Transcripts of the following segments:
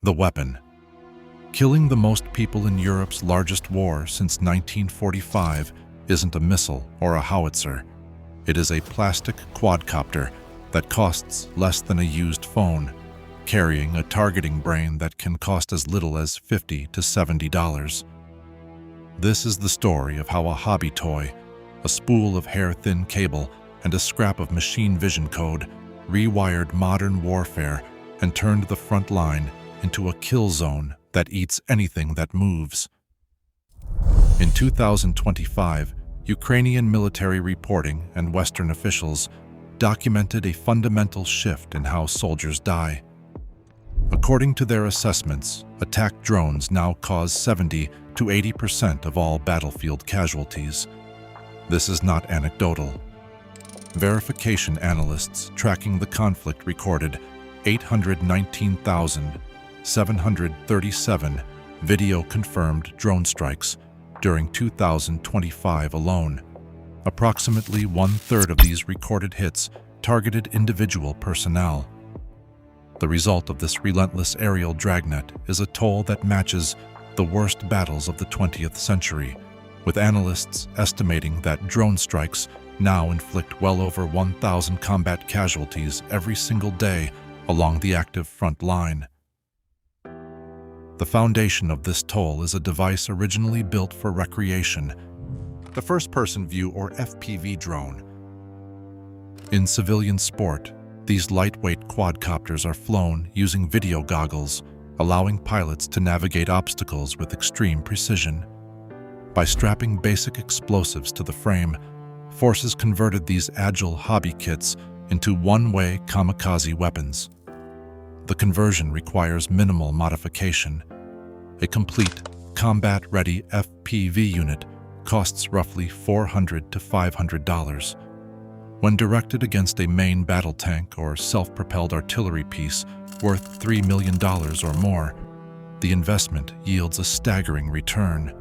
The weapon. Killing the most people in Europe's largest war since 1945 isn't a missile or a howitzer. It is a plastic quadcopter that costs less than a used phone, carrying a targeting brain that can cost as little as $50 to $70. This is the story of how a hobby toy, a spool of hair-thin cable, and a scrap of machine vision code rewired modern warfare and turned the front line into a kill zone that eats anything that moves. In 2025, Ukrainian military reporting and Western officials documented a fundamental shift in how soldiers die. According to their assessments, attack drones now cause 70 to 80% of all battlefield casualties. This is not anecdotal. Verification analysts tracking the conflict recorded 819,737 video-confirmed drone strikes during 2025 alone. Approximately one-third of these recorded hits targeted individual personnel. The result of this relentless aerial dragnet is a toll that matches the worst battles of the 20th century, with analysts estimating that drone strikes now inflict well over 1,000 combat casualties every single day along the active front line. The foundation of this toll is a device originally built for recreation, the first-person view or FPV drone. In civilian sport, these lightweight quadcopters are flown using video goggles, allowing pilots to navigate obstacles with extreme precision. By strapping basic explosives to the frame, forces converted these agile hobby kits into one-way kamikaze weapons. The conversion requires minimal modification. A complete, combat-ready FPV unit costs roughly $400 to $500. When directed against a main battle tank or self-propelled artillery piece worth $3 million or more, the investment yields a staggering return.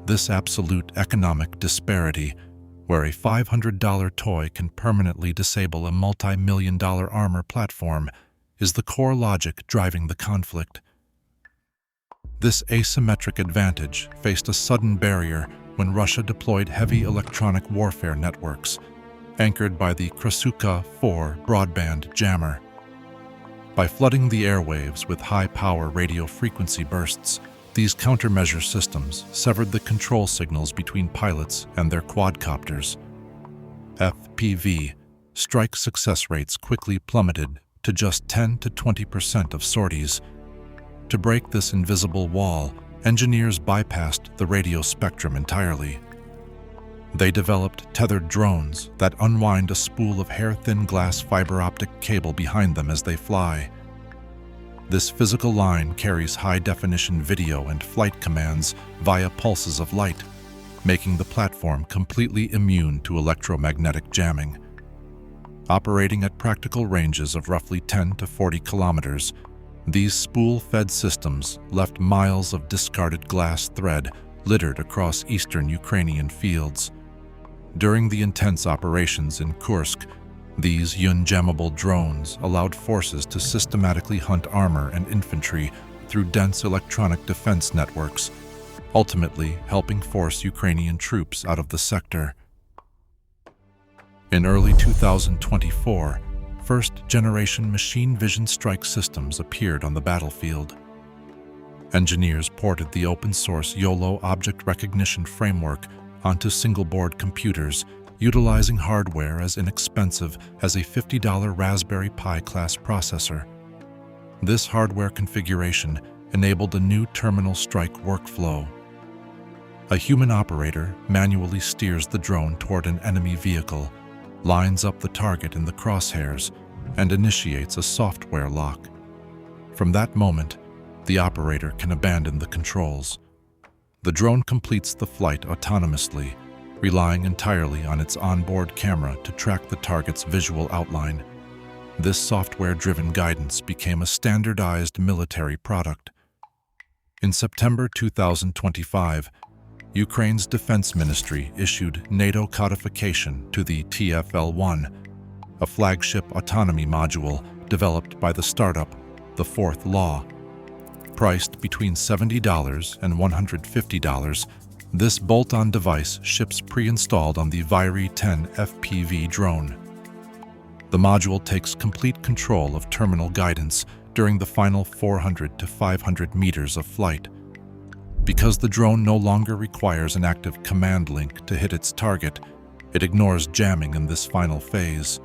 This absolute economic disparity, where a $500 toy can permanently disable a multi-million-dollar armor platform, is the core logic driving the conflict. This asymmetric advantage faced a sudden barrier when Russia deployed heavy electronic warfare networks, anchored by the Krasuka-4 broadband jammer. By flooding the airwaves with high-power radio frequency bursts, these countermeasure systems severed the control signals between pilots and their quadcopters. FPV strike success rates quickly plummeted to just 10 to 20% of sorties. To break this invisible wall, engineers bypassed the radio spectrum entirely. They developed tethered drones that unwind a spool of hair-thin glass fiber-optic cable behind them as they fly. This physical line carries high-definition video and flight commands via pulses of light, making the platform completely immune to electromagnetic jamming. Operating at practical ranges of roughly 10 to 40 kilometers, these spool-fed systems left miles of discarded glass thread littered across eastern Ukrainian fields. During the intense operations in Kursk, these unjammable drones allowed forces to systematically hunt armor and infantry through dense electronic defense networks, ultimately helping force Ukrainian troops out of the sector. In early 2024, first-generation machine vision strike systems appeared on the battlefield. Engineers ported the open-source YOLO object recognition framework onto single-board computers, utilizing hardware as inexpensive as a $50 Raspberry Pi class processor. This hardware configuration enabled a new terminal strike workflow. A human operator manually steers the drone toward an enemy vehicle, lines up the target in the crosshairs, and initiates a software lock. From that moment, the operator can abandon the controls. The drone completes the flight autonomously, relying entirely on its onboard camera to track the target's visual outline. This software-driven guidance became a standardized military product. In September 2025, Ukraine's defense ministry issued NATO codification to the TFL-1, a flagship autonomy module developed by the startup, the Fourth Law. Priced between $70 and $150, this bolt-on device ships pre-installed on the Viry 10 FPV drone. The module takes complete control of terminal guidance during the final 400 to 500 meters of flight. Because the drone no longer requires an active command link to hit its target, it ignores jamming in this final phase.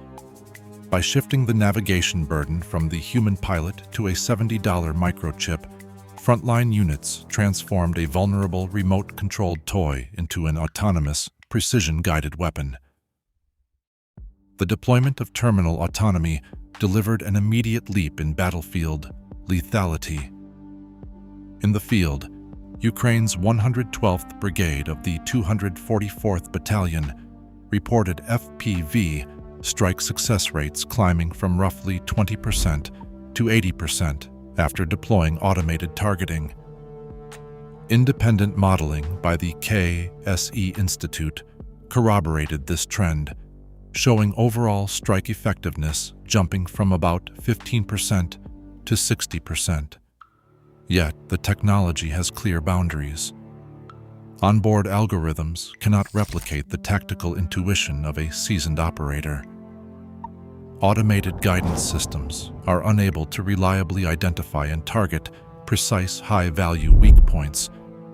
By shifting the navigation burden from the human pilot to a $70 microchip, frontline units transformed a vulnerable remote-controlled toy into an autonomous, precision-guided weapon. The deployment of terminal autonomy delivered an immediate leap in battlefield lethality. In the field, Ukraine's 112th Brigade of the 244th Battalion reported FPV strike success rates climbing from roughly 20% to 80% after deploying automated targeting. Independent modeling by the KSE Institute corroborated this trend, showing overall strike effectiveness jumping from about 15% to 60%. Yet, the technology has clear boundaries. Onboard algorithms cannot replicate the tactical intuition of a seasoned operator. Automated guidance systems are unable to reliably identify and target precise high-value weak points,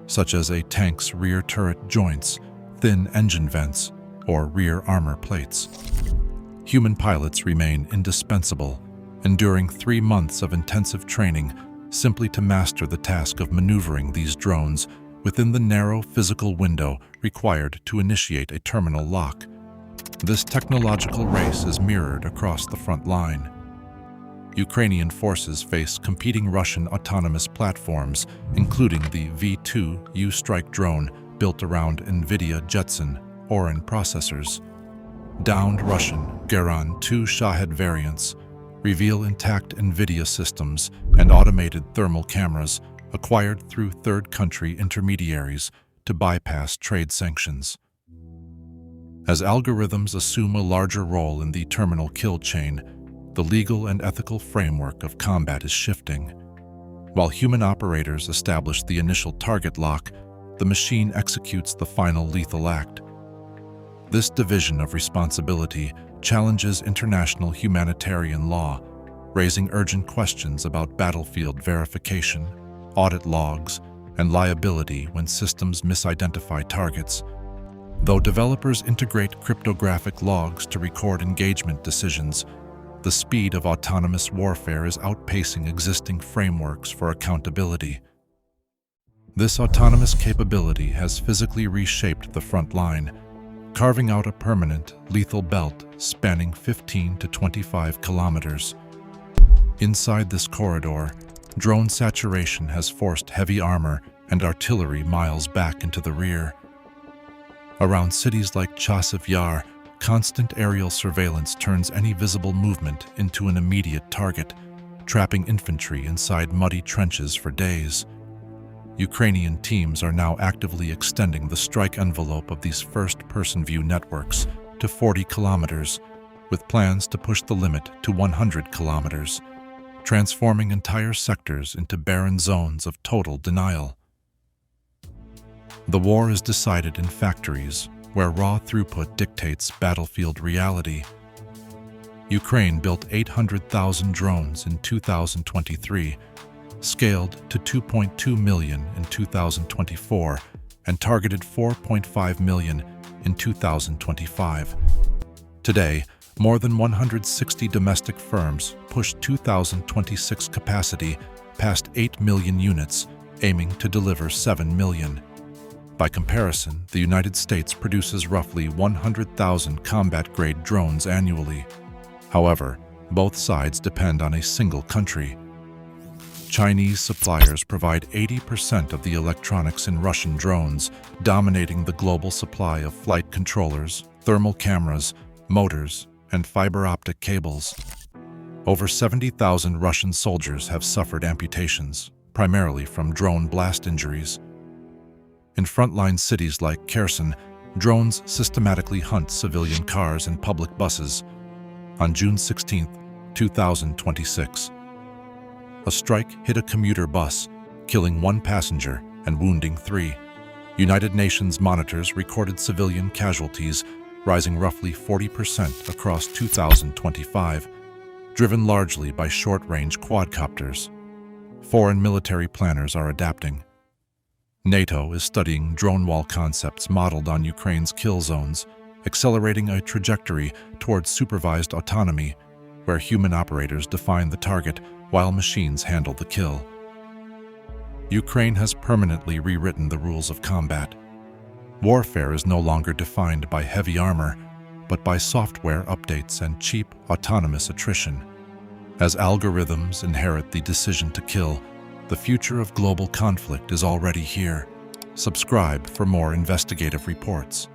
such as a tank's rear turret joints, thin engine vents, or rear armor plates. Human pilots remain indispensable, enduring 3 months of intensive training simply to master the task of maneuvering these drones within the narrow physical window required to initiate a terminal lock. This technological race is mirrored across the front line. Ukrainian forces face competing Russian autonomous platforms, including the V-2U strike drone built around NVIDIA Jetson Orin processors. Downed Russian Geran 2 Shahed variants reveal intact NVIDIA systems and automated thermal cameras acquired through third-country intermediaries to bypass trade sanctions. As algorithms assume a larger role in the terminal kill chain, the legal and ethical framework of combat is shifting. While human operators establish the initial target lock, the machine executes the final lethal act. This division of responsibility challenges international humanitarian law, raising urgent questions about battlefield verification, audit logs, and liability when systems misidentify targets. Though developers integrate cryptographic logs to record engagement decisions, the speed of autonomous warfare is outpacing existing frameworks for accountability. This autonomous capability has physically reshaped the front line, carving out a permanent, lethal belt spanning 15 to 25 kilometers. Inside this corridor, drone saturation has forced heavy armor and artillery miles back into the rear. Around cities like Chasiv Yar, constant aerial surveillance turns any visible movement into an immediate target, trapping infantry inside muddy trenches for days. Ukrainian teams are now actively extending the strike envelope of these first-person view networks to 40 kilometers, with plans to push the limit to 100 kilometers, transforming entire sectors into barren zones of total denial. The war is decided in factories, where raw throughput dictates battlefield reality. Ukraine built 800,000 drones in 2023, scaled to 2.2 million in 2024, and targeted 4.5 million in 2025. Today, more than 160 domestic firms push 2026 capacity past 8 million units, aiming to deliver 7 million. By comparison, the United States produces roughly 100,000 combat-grade drones annually. However, both sides depend on a single country. Chinese suppliers provide 80% of the electronics in Russian drones, dominating the global supply of flight controllers, thermal cameras, motors, and fiber-optic cables. Over 70,000 Russian soldiers have suffered amputations, primarily from drone blast injuries. In frontline cities like Kherson, drones systematically hunt civilian cars and public buses. On June 16, 2026, a strike hit a commuter bus, killing 1 passenger and wounding 3. United Nations monitors recorded civilian casualties rising roughly 40% across 2025, driven largely by short-range quadcopters. Foreign military planners are adapting. NATO is studying drone wall concepts modeled on Ukraine's kill zones, accelerating a trajectory towards supervised autonomy, where human operators define the target while machines handle the kill. Ukraine has permanently rewritten the rules of combat. Warfare is no longer defined by heavy armor, but by software updates and cheap, autonomous attrition. As algorithms inherit the decision to kill, the future of global conflict is already here. Subscribe for more investigative reports.